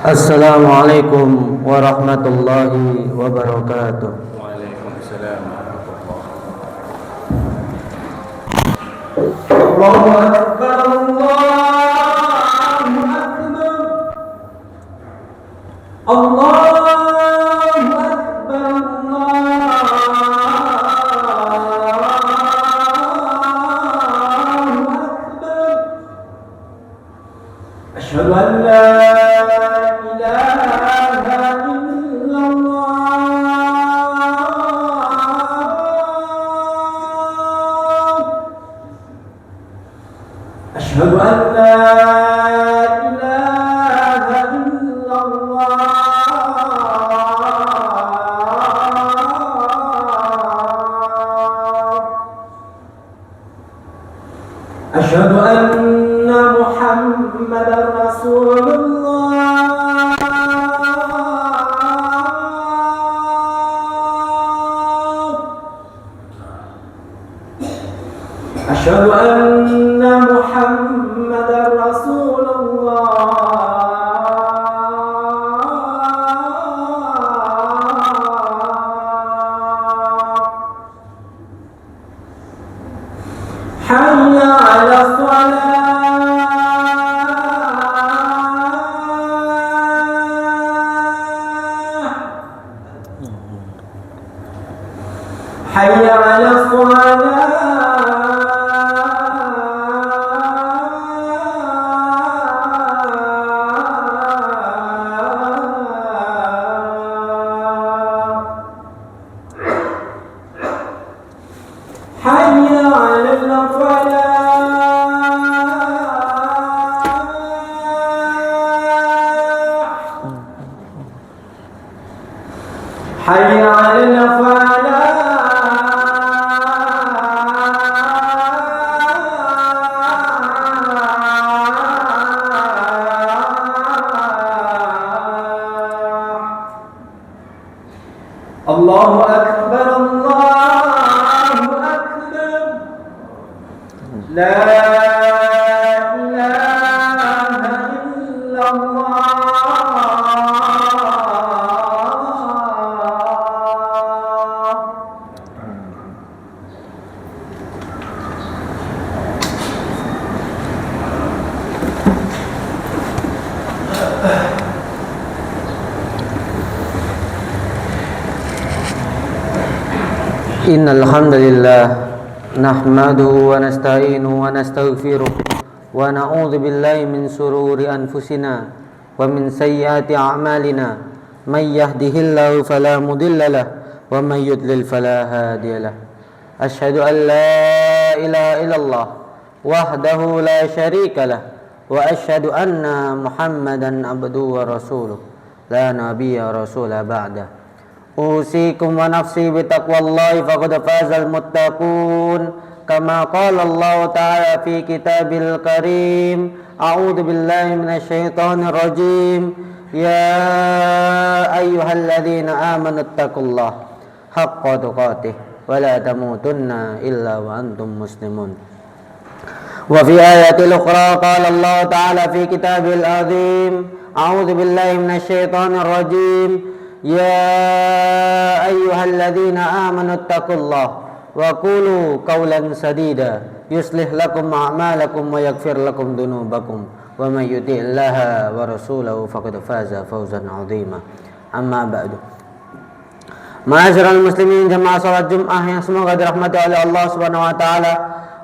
Assalamualaikum warahmatullahi wabarakatuh. Waalaikumsalam warahmatullahi Allahu Akbar, Allahu Akbar, Allahu Akbar, Allahu Akbar. Asyhadu an la أشهد أن لا إله إلا الله أشهد أن محمدا رسول الله أشهد أن محمدا رسول الله حي على الصلاة حي على الصلاة حي على الفلاح حي على الفلاح الله أكبر الله أكبر لا إله إلا الله. Innal hamdalillah nahmaduhu wa nasta'inuhu wa nastaghfiruh wa na'udzu billahi min shururi anfusina wa min sayyiati a'malina may yahdihillahu fala mudilla lahu wa may yudlil fala hadiya lahu. Asyhadu an la ilaha illallah wahdahu la syarika lahu wa asyhadu anna Muhammadan abduhu wa rasuluh la nabiyya rasula ba'da. Usikum wa nafsi bitaqwallahi faqad fazal muttaqun kama qala Allah ta'ala fi kitabil karim. A'udzu billahi minasyaitonir rajim. Ya ayyuhalladzina amanu taqullaha haqqa tuqatih wa la tamutunna illa wa antum muslimun. Wa fi ayatil ukhra qala Allah ta'ala fi kitabil azim. A'udzu billahi minasyaitonir rajim. يا أيها الذين آمنوا اتقوا الله وقولوا قولا سديدا يصلح لكم أعمالكم ويغفر لكم ذنوبكم ومن يطع الله ورسوله فقد فاز فوزا عظيما. أما بعد. Ma'asyiral muslimin jamaah salat Jumat yang semoga dirahmati oleh Allah Subhanahu wa taala.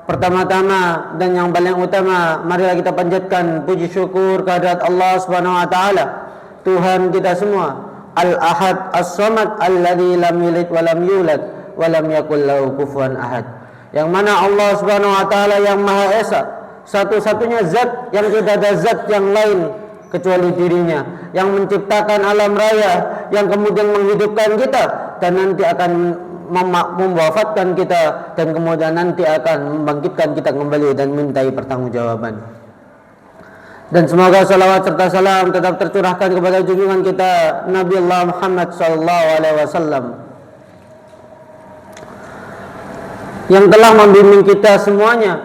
Pertama-tama dan yang paling utama, marilah kita panjatkan puji syukur kehadirat Allah Subhanahu wa taala, Tuhan kita semua, Al-Ahad As-Samad alladzi lam yalid wa lam yulad wa lam yakul lahu kufuwan ahad. Yang mana Allah Subhanahu wa taala yang Maha Esa, satu-satunya zat yang tidak ada zat yang lain kecuali dirinya, yang menciptakan alam raya, yang kemudian menghidupkan kita dan nanti akan mewafatkan kita dan kemudian nanti akan membangkitkan kita kembali dan mintai pertanggungjawaban. Dan semoga salawat serta salam tetap tercurahkan kepada junjungan kita Nabi Allah Muhammad sallallahu alaihi wasallam yang telah membimbing kita semuanya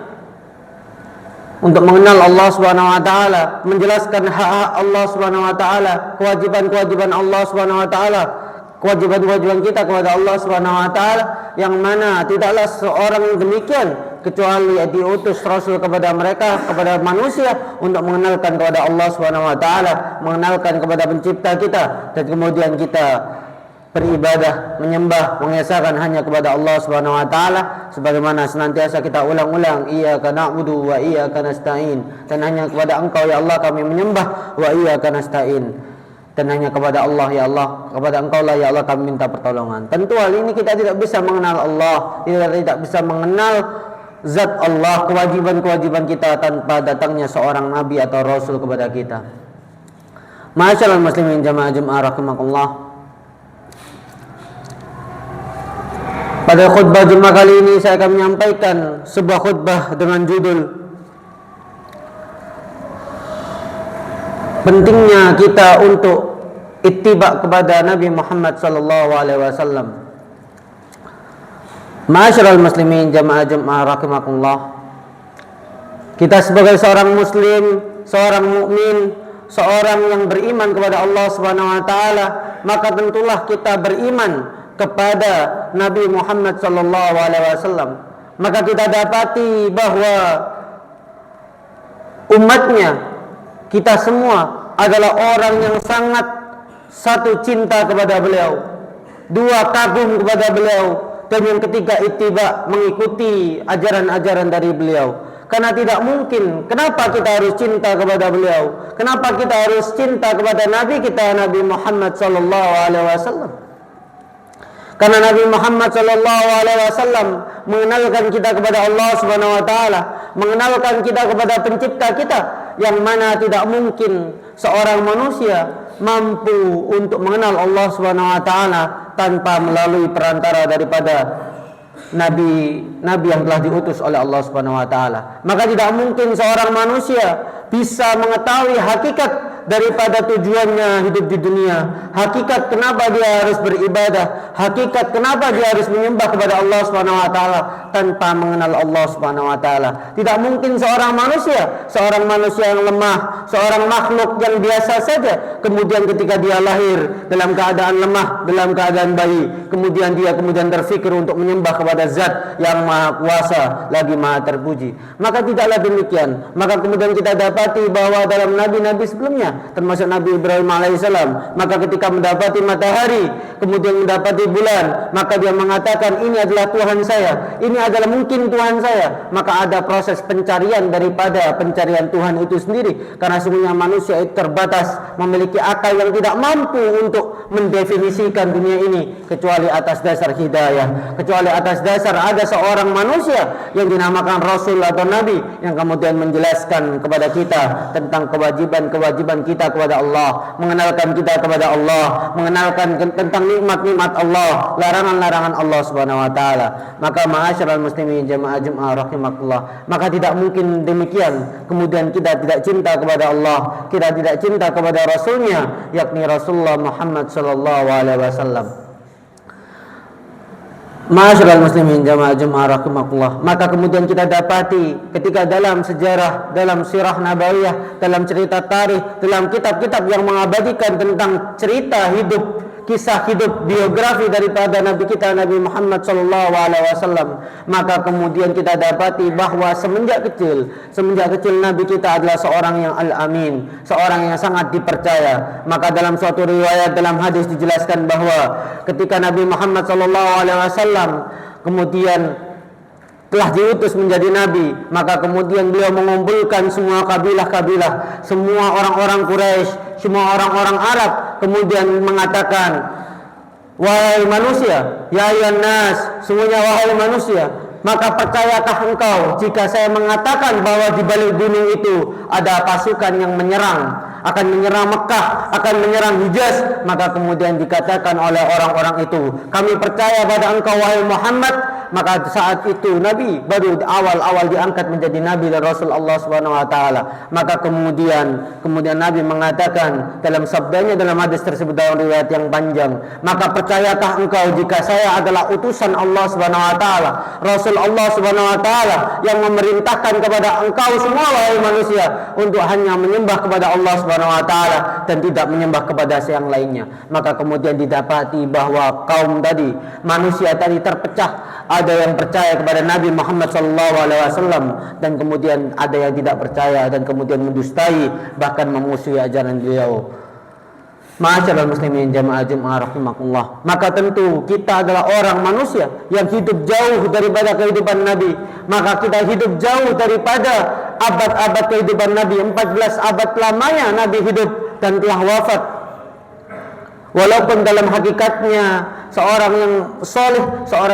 untuk mengenal Allah Subhanahu wa taala, menjelaskan hak-hak Allah Subhanahu wa taala, kewajiban-kewajiban Allah Subhanahu wa taala, kewajiban-kewajiban kita kepada Allah Subhanahu wa taala, yang mana tidaklah seorang yang demikian kecuali diutus Rasul kepada mereka, kepada manusia, untuk mengenalkan kepada Allah Subhanahu wa taala, mengenalkan kepada pencipta kita, dan kemudian kita beribadah, menyembah, mengesahkan hanya kepada Allah Subhanahu wa taala, sebagaimana senantiasa kita ulang-ulang, iyyaka na'budu wa iyyaka nasta'in, dan hanya kepada Engkau ya Allah kami menyembah, wa iyyaka nasta'in, dan hanya kepada Allah ya Allah, kepada Engkau lah ya Allah kami minta pertolongan. Tentu hal ini kita tidak bisa mengenal Allah, kita tidak bisa mengenal zat Allah, kewajiban-kewajiban kita tanpa datangnya seorang nabi atau rasul kepada kita. Ma'asyiral muslimin jamaah Jumat rahimakumullah. Pada khutbah Jumat kali ini saya akan menyampaikan sebuah khutbah dengan judul pentingnya kita untuk ittiba kepada Nabi Muhammad sallallahu alaihi wasallam. Ma'asyiral muslimin jamaah Jumat rahimakumullah. Kita sebagai seorang muslim, seorang mukmin, seorang yang beriman kepada Allah Subhanahu wa taala, maka tentulah kita beriman kepada Nabi Muhammad sallallahu alaihi wasallam. Maka kita dapati bahwa umatnya, kita semua adalah orang yang sangat, satu, cinta kepada beliau, dua, kagum kepada beliau, dan yang ketiga ittiba, mengikuti ajaran-ajaran dari beliau. Karena tidak mungkin, kenapa kita harus cinta kepada beliau? Kenapa kita harus cinta kepada Nabi kita, Nabi Muhammad sallallahu alaihi wasallam? Karena Nabi Muhammad sallallahu alaihi wasallam mengenalkan kita kepada Allah Subhanahu wa taala, mengenalkan kita kepada pencipta kita, yang mana tidak mungkin seorang manusia mampu untuk mengenal Allah Subhanahu wa taala tanpa melalui perantara daripada nabi yang telah diutus oleh Allah Subhanahu wa taala. Maka tidak mungkin seorang manusia bisa mengetahui hakikat daripada tujuannya hidup di dunia, hakikat kenapa dia harus beribadah, hakikat kenapa dia harus menyembah kepada Allah Subhanahu wa taala tanpa mengenal Allah Subhanahu wa taala. Tidak mungkin seorang manusia yang lemah, seorang makhluk yang biasa saja, kemudian ketika dia lahir dalam keadaan lemah, dalam keadaan bayi, kemudian dia terfikir untuk menyembah kepada zat yang maha kuasa lagi maha terpuji. Maka tidaklah demikian. Maka kemudian kita dapati bahwa dalam nabi-nabi sebelumnya, termasuk Nabi Ibrahim alaihissalam, maka ketika mendapati matahari, kemudian mendapati bulan, maka dia mengatakan ini adalah Tuhan saya, ini adalah mungkin Tuhan saya. Maka ada proses pencarian daripada pencarian Tuhan itu sendiri, karena sesungguhnya manusia itu terbatas, memiliki akal yang tidak mampu untuk mendefinisikan dunia ini kecuali atas dasar hidayah, kecuali atas dasar ada seorang manusia yang dinamakan Rasul atau Nabi yang kemudian menjelaskan kepada kita tentang kewajiban-kewajiban kita kepada Allah, mengenalkan kita kepada Allah, mengenalkan tentang nikmat-nikmat Allah, larangan-larangan Allah Subhanahu wa taala. Maka ma'asyiral muslimin jamaah Jumat rahimakumullah, maka tidak mungkin demikian kemudian kita tidak cinta kepada Allah, kita tidak cinta kepada Rasulnya, yakni Rasulullah Muhammad sallallahu alaihi wasallam. Ma'asyiral muslimin jamaah Jumat rahimakumullah, maka kemudian kita dapati ketika dalam sejarah, dalam sirah nabawiyah, dalam cerita tarikh, dalam kitab-kitab yang mengabadikan tentang cerita hidup, kisah hidup, biografi daripada Nabi kita Nabi Muhammad sallallahu alaihi wasallam, maka kemudian kita dapati bahwa semenjak kecil Nabi kita adalah seorang yang al-amin, seorang yang sangat dipercaya. Maka dalam suatu riwayat, dalam hadis dijelaskan bahwa ketika Nabi Muhammad sallallahu alaihi wasallam kemudian telah diutus menjadi nabi, maka kemudian beliau mengumpulkan semua kabilah-kabilah, semua orang-orang Quraisy, semua orang-orang Arab, kemudian mengatakan, wahai manusia, ya ayyuhan nas, semuanya wahai manusia, maka percayakah engkau jika saya mengatakan bahwa di balik gunung itu ada pasukan yang akan menyerang Mekah, akan menyerang Hijaz. Maka kemudian dikatakan oleh orang-orang itu, kami percaya pada engkau wahai Muhammad, maka saat itu Nabi baru awal-awal diangkat menjadi Nabi dan Rasul Allah Subhanahu wa taala. Maka kemudian Nabi mengatakan dalam sabdanya dalam hadis tersebut dalam riwayat yang panjang, maka percayakah engkau jika saya adalah utusan Allah Subhanahu wa taala, Rasul Allah Subhanahu wa taala yang memerintahkan kepada engkau semua wahai manusia untuk hanya menyembah kepada Allah Subhanahu wa taala dan tidak menyembah kepada yang lainnya. Maka kemudian didapati bahwa kaum tadi, manusia tadi terpecah. Ada yang percaya kepada Nabi Muhammad SAW dan kemudian ada yang tidak percaya dan kemudian mendustai bahkan memusuhi ajaran beliau. Ma'asyiral muslimin jamaah Jumat rahimakumullah. Maka tentu kita adalah orang manusia yang hidup jauh daripada kehidupan Nabi. Maka kita hidup jauh daripada abad-abad kehidupan Nabi. 14 abad lamanya Nabi hidup dan telah wafat. Walaupun dalam hakikatnya seorang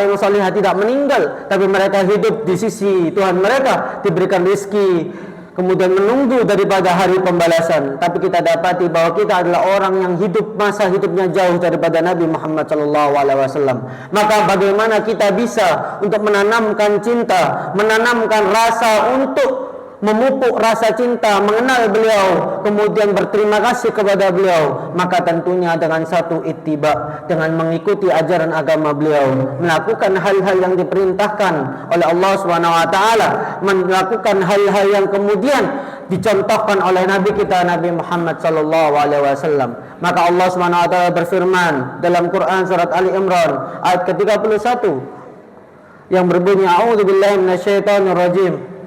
yang soleh tidak meninggal, tapi mereka hidup di sisi Tuhan mereka, diberikan rezeki, kemudian menunggu daripada hari pembalasan. Tapi kita dapati bahwa kita adalah orang yang hidup masa hidupnya jauh daripada Nabi Muhammad SAW. Maka bagaimana kita bisa untuk menanamkan cinta, menanamkan rasa untuk memupuk rasa cinta, mengenal beliau, kemudian berterima kasih kepada beliau? Maka tentunya dengan satu ittiba, dengan mengikuti ajaran agama beliau, melakukan hal-hal yang diperintahkan oleh Allah Subhanahu wa taala, melakukan hal-hal yang kemudian dicontohkan oleh Nabi kita Nabi Muhammad sallallahu alaihi wasallam. Maka Allah Subhanahu wa taala berfirman dalam Quran surat Ali Imran ayat ke-31 yang berbunyi a'udzubillahi minasyaitonirrajim.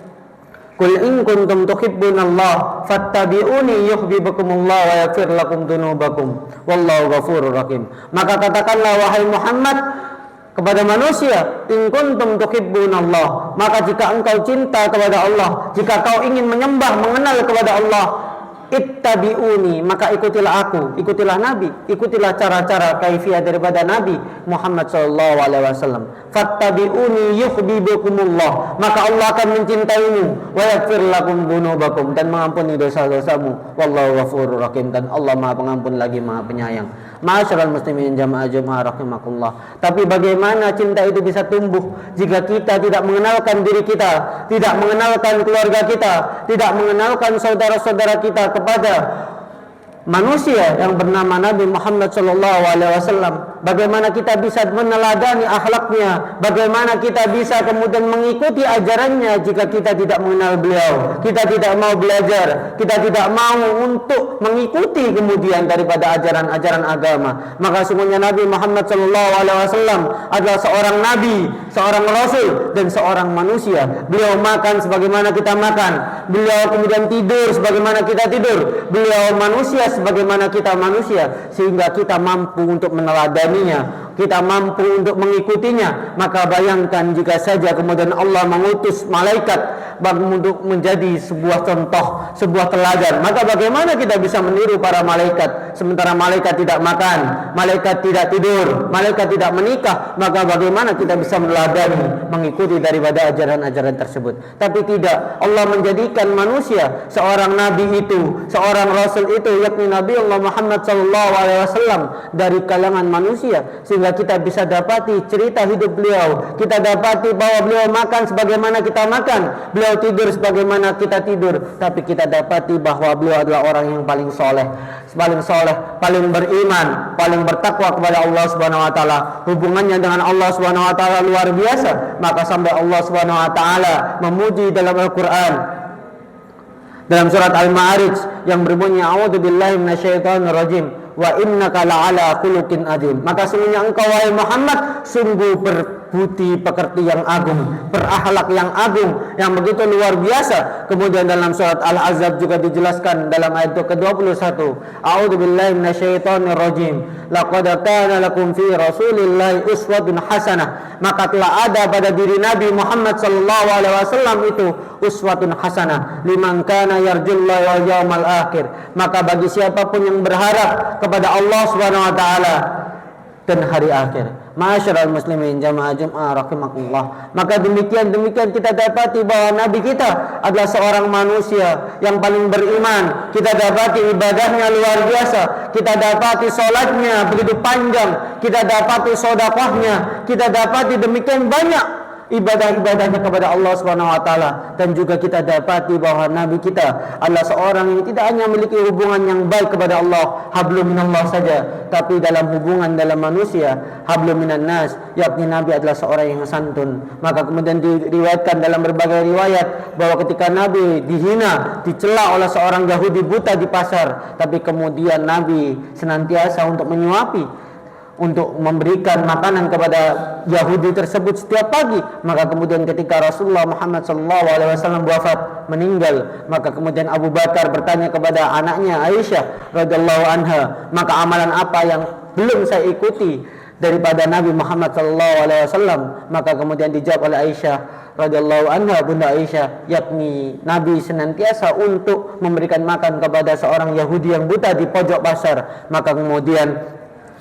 Qul in kuntum tuhibbunallah fattabi'uni yuhibbukumullah wa yaghfir lakum dzunubakum wallahu ghafurur rahim. Maka katakanlah wahai Muhammad kepada manusia, in kuntum tuhibbunallah, maka jika engkau cinta kepada Allah, jika kau ingin menyembah, mengenal kepada Allah, ittabi'uni, maka ikutilah aku, ikutilah Nabi, ikutilah cara-cara kaifiyah daripada Nabi Muhammad sallallahu alaihi wasallam. Fattabi'uni yuhibbukumullah, maka Allah akan mencintaimu, wa yaghfir lakum dzunubakum, dan mengampuni dosa-dosamu, wallahu ghafurur rahim, dan Allah Maha Pengampun lagi Maha Penyayang. Ma'asyiral muslimin jamaah Jumat rahimakumullah. Tapi bagaimana cinta itu bisa tumbuh jika kita tidak mengenalkan diri kita, tidak mengenalkan keluarga kita, tidak mengenalkan saudara-saudara kita kepada manusia yang bernama Nabi Muhammad SAW? Bagaimana kita bisa meneladani akhlaknya? Bagaimana kita bisa kemudian mengikuti ajarannya jika kita tidak mengenal beliau? Kita tidak mau belajar, kita tidak mau untuk mengikuti kemudian daripada ajaran-ajaran agama. Maka sungguhnya Nabi Muhammad SAW adalah seorang Nabi, seorang Rasul, dan seorang manusia. Beliau makan sebagaimana kita makan, beliau kemudian tidur sebagaimana kita tidur, beliau manusia sebagaimana kita manusia, sehingga kita mampu untuk meneladani, kita mampu untuk mengikutinya. Maka bayangkan jika saja kemudian Allah mengutus malaikat untuk menjadi sebuah contoh, sebuah teladan, maka bagaimana kita bisa meniru para malaikat? Sementara malaikat tidak makan, malaikat tidak tidur, malaikat tidak menikah, maka bagaimana kita bisa meneladani, mengikuti daripada ajaran-ajaran tersebut? Tapi tidak, Allah menjadikan manusia, seorang nabi itu, seorang rasul itu, yakni Nabi Allah Muhammad SAW, dari kalangan manusia, sehingga kita bisa dapati cerita hidup beliau. Kita dapati bahwa beliau makan sebagaimana kita makan, beliau tidur sebagaimana kita tidur. Tapi kita dapati bahwa beliau adalah orang yang paling soleh, paling beriman, paling bertakwa kepada Allah Subhanahu wa taala. Hubungannya dengan Allah Subhanahu wa taala luar biasa. Maka sampai Allah Subhanahu wa taala memuji dalam Al-Qur'an dalam surat Al-Ma'arij yang berbunyi a'udzubillahi minasyaitonirrajim wa innaka la'ala khuluqin adzim. Maka sungguhnya engkau wahai Muhammad sungguh berbudi pekerti yang agung, berakhlak yang agung, yang begitu luar biasa. Kemudian dalam surat Al-Ahzab juga dijelaskan dalam ayat ke-21, a'udzubillahi minasyaitonirrajim laqad kana lakum fi rasulillahi uswatun hasanah. Maka telah ada pada diri Nabi Muhammad sallallahu alaihi wasallam itu uswatun hasanah liman kana yarjullaha wal yawmal akhir. Maka bagi siapapun yang berharap kepada Allah Subhanahu wa taala dan hari akhir. Ma'asyiral muslimin jamaah Jumat rahimakumullah. Maka demikian kita dapati bahwa Nabi kita adalah seorang manusia yang paling beriman. Kita dapati ibadahnya luar biasa, kita dapati salatnya begitu panjang, kita dapati sedekahnya, kita dapati demikian banyak ibadah-ibadahnya kepada Allah Subhanahu wa taala, dan juga kita dapati bahwa nabi kita adalah seorang yang tidak hanya memiliki hubungan yang baik kepada Allah, hablum minallah saja, tapi dalam hubungan dalam manusia, hablum minan nas, yakni nabi adalah seorang yang santun. Maka kemudian diriwayatkan dalam berbagai riwayat bahwa ketika nabi dihina, dicela oleh seorang Yahudi buta di pasar, tapi kemudian nabi senantiasa untuk menyuapi, untuk memberikan makanan kepada Yahudi tersebut setiap pagi. Maka kemudian ketika Rasulullah Muhammad SAW wafat, meninggal, maka kemudian Abu Bakar bertanya kepada anaknya Aisyah radhiyallahu anha, maka amalan apa yang belum saya ikuti daripada Nabi Muhammad SAW? Maka kemudian dijawab oleh Aisyah radhiyallahu anha, Bunda Aisyah, yakni Nabi senantiasa untuk memberikan makan kepada seorang Yahudi yang buta di pojok pasar. Maka kemudian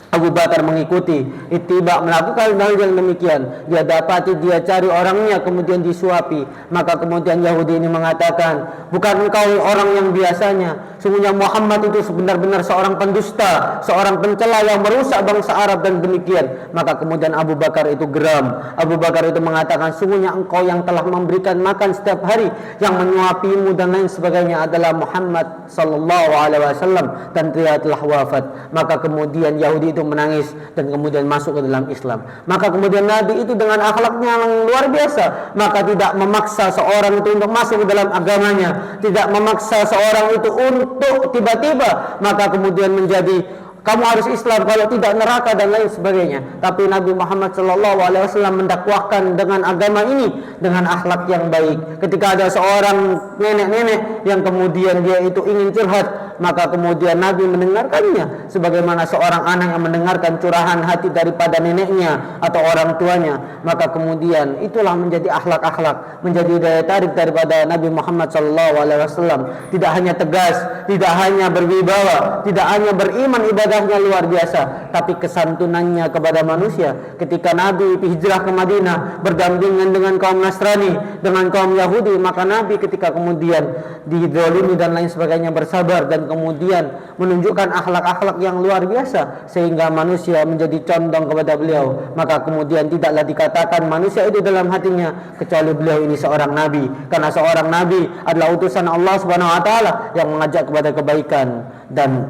Abu Bakar mengikuti, ittiba, melakukan hal yang demikian. Dia dapati, dia cari orangnya, kemudian disuapi. Maka kemudian Yahudi ini mengatakan, bukan engkau orang yang biasanya, sungguhnya Muhammad itu sebenar-benar seorang pendusta, seorang pencela yang merusak bangsa Arab dan demikian. Maka kemudian Abu Bakar itu geram. Abu Bakar itu mengatakan, sungguhnya engkau yang telah memberikan makan setiap hari, yang menyuapimu dan lain sebagainya adalah Muhammad sallallahu alaihi wasallam, dan dia telah wafat. Maka kemudian Yahudi itu menangis dan kemudian masuk ke dalam Islam. Maka kemudian Nabi itu dengan akhlaknya yang luar biasa, maka tidak memaksa seorang itu untuk masuk ke dalam agamanya, tidak memaksa seorang itu untuk tiba-tiba maka kemudian menjadi kamu harus Islam, kalau tidak neraka dan lain sebagainya. Tapi Nabi Muhammad SAW mendakwahkan dengan agama ini dengan akhlak yang baik. Ketika ada seorang nenek-nenek yang kemudian dia itu ingin curhat, maka kemudian Nabi mendengarkannya sebagaimana seorang anak yang mendengarkan curahan hati daripada neneknya atau orang tuanya. Maka kemudian itulah menjadi akhlak-akhlak, menjadi daya tarik daripada Nabi Muhammad SAW. Tidak hanya tegas, tidak hanya berwibawa, tidak hanya beriman ibadahnya luar biasa, tapi kesantunannya kepada manusia. Ketika Nabi hijrah ke Madinah berdampingan dengan kaum Nasrani, dengan kaum Yahudi, maka Nabi ketika kemudian dizalimi dan lain sebagainya bersabar dan kemudian menunjukkan akhlak-akhlak yang luar biasa sehingga manusia menjadi condong kepada beliau. Maka kemudian tidaklah dikatakan manusia itu dalam hatinya kecuali beliau ini seorang nabi, karena seorang nabi adalah utusan Allah Subhanahu wa taala yang mengajak kepada kebaikan dan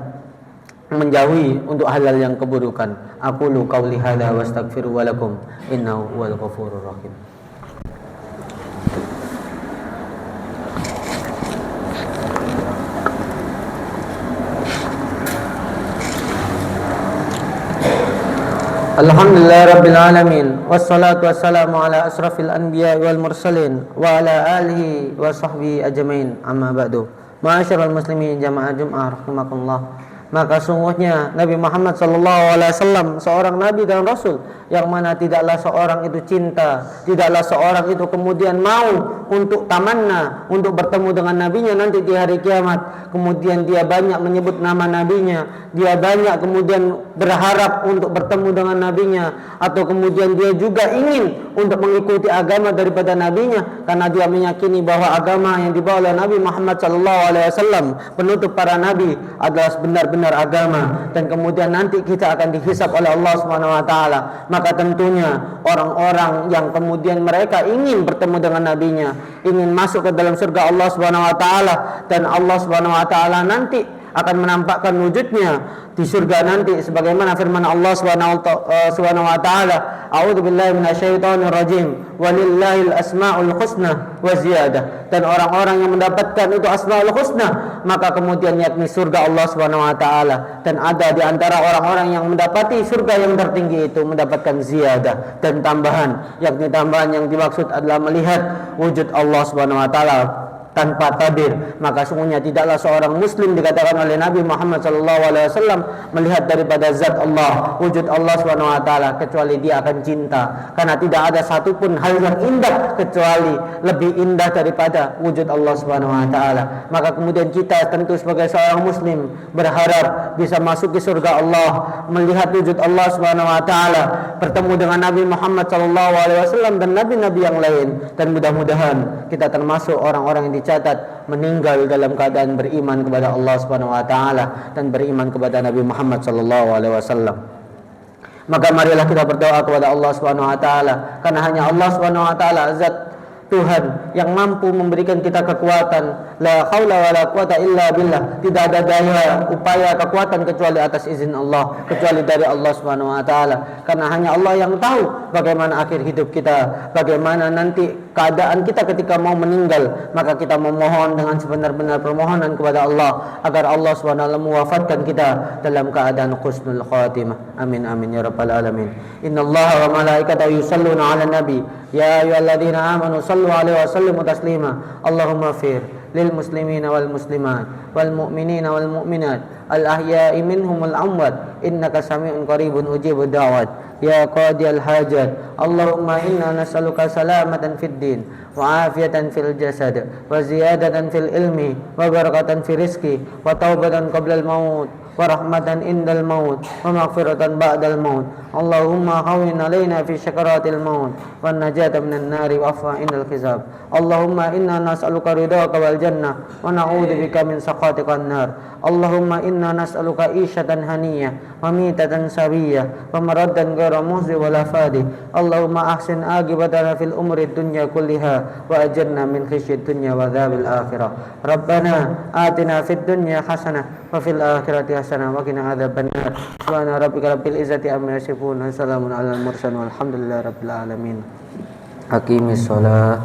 menjauhi untuk hal-hal yang keburukan. Aqulu qauli hadza wa astaghfiru wa lakum innahu huwal ghafurur rahim. Alhamdulillah rabbil alamin, wassalatu wassalamu ala asrafil anbiya wal mursalin wa ala alihi wa sahbihi ajmain, amma ba'du. Ma'asyiral muslimin jamaah Jumat rahimakumullah. Maka sungguhnya Nabi Muhammad SAW seorang Nabi dan Rasul yang mana tidaklah seorang itu cinta, tidaklah seorang itu kemudian mau untuk tamanna, untuk bertemu dengan nabinya nanti di hari kiamat. Kemudian dia banyak menyebut nama nabinya, dia banyak kemudian berharap untuk bertemu dengan nabinya, atau kemudian dia juga ingin untuk mengikuti agama daripada nabinya, karena dia meyakini bahwa agama yang dibawa oleh Nabi Muhammad SAW penutup para nabi adalah benar-benar agama, dan kemudian nanti kita akan dihisab oleh Allah Subhanahu wa taala. Maka tentunya orang-orang yang kemudian mereka ingin bertemu dengan nabinya, ingin masuk ke dalam surga Allah Subhanahu wa taala, dan Allah Subhanahu wa taala nanti akan menampakkan wujudnya di surga nanti sebagaimana firman Allah Subhanahu wa taala, a'udzubillahi minasyaitonir rajim, walillahil asmaul husna wa ziyadah. Dan orang-orang yang mendapatkan itu asmaul husna, maka kemudian yakni surga Allah Subhanahu wa taala, dan ada di antara orang-orang yang mendapati surga yang tertinggi itu mendapatkan ziyadah dan tambahan, yakni tambahan yang dimaksud adalah melihat wujud Allah Subhanahu wa taala tanpa tabir. Maka sungguhnya tidaklah seorang muslim dikatakan oleh Nabi Muhammad SAW melihat daripada zat Allah, wujud Allah Subhanahu wa taala, kecuali dia akan cinta, karena tidak ada satupun hal yang indah kecuali lebih indah daripada wujud Allah Subhanahu wa taala. Maka kemudian kita tentu sebagai seorang muslim berharap bisa masuk ke surga Allah, melihat wujud Allah Subhanahu wa taala, bertemu dengan Nabi Muhammad SAW dan nabi-nabi yang lain, dan mudah-mudahan kita termasuk orang-orang yang dicatat meninggal dalam keadaan beriman kepada Allah Subhanahu wa taala dan beriman kepada Nabi Muhammad sallallahu alaihi wasallam. Maka marilah kita berdoa kepada Allah Subhanahu wa taala, karena hanya Allah Subhanahu wa taala zat Tuhan yang mampu memberikan kita kekuatan. La haula wala quwata illa billah. Tidak ada daya upaya kekuatan kecuali atas izin Allah, kecuali dari Allah Subhanahu wa taala. Karena hanya Allah yang tahu bagaimana akhir hidup kita, bagaimana nanti keadaan kita ketika mau meninggal. Maka kita memohon dengan sebenar-benar permohonan kepada Allah agar Allah Subhanahu wa taala mewafatkan kita dalam keadaan husnul khatimah. Amin amin ya rabbal alamin. Innallaha wa malaikatahu yusalluna 'alan nabi. Ya ayyuhalladzina amanu sallu 'alaihi wa sallimu taslima. Allahumma fir lil muslimina wal muslimat wal mu'minina wal mu'minat al ahya'i minhum wal amwat innaka sami'un qaribun ujibud da'wat ya qadiyal hajat. Allahumma inna nas'aluka salamatan fid din wa afiyatan fil jasad wa ziyadatan fil ilmi wa barakatan fil rizqi wa taubatan qabla al maut wa rahmatan indal maut wa maghfiratan ba'dal maut. Allahumma hawwin alaina fi syakaratil maut wan najata minan nari wa afwa indal hisab. Allahumma inna nas'aluka ridhaka wal jannah wa na'udzubika min sakhatikal nar. Allahumma inna nas'aluka isyatan haniyah wa mitatan sawiyah wa maraddan ghairu muhzi wala fadi. Allahumma ahsin aqibatana fil umri dunya kulliha wa ajirna min khizyid dunya wa adzabil akhirah. Rabbana atina fid dunya hasanah wa fil akhirati hasanah wa qina adzabannar. Subhana rabbika rabbil izzati amma yasifun. Assalamun alal mursalin walhamdulillahi rabbil alamin. Aqimis shalah.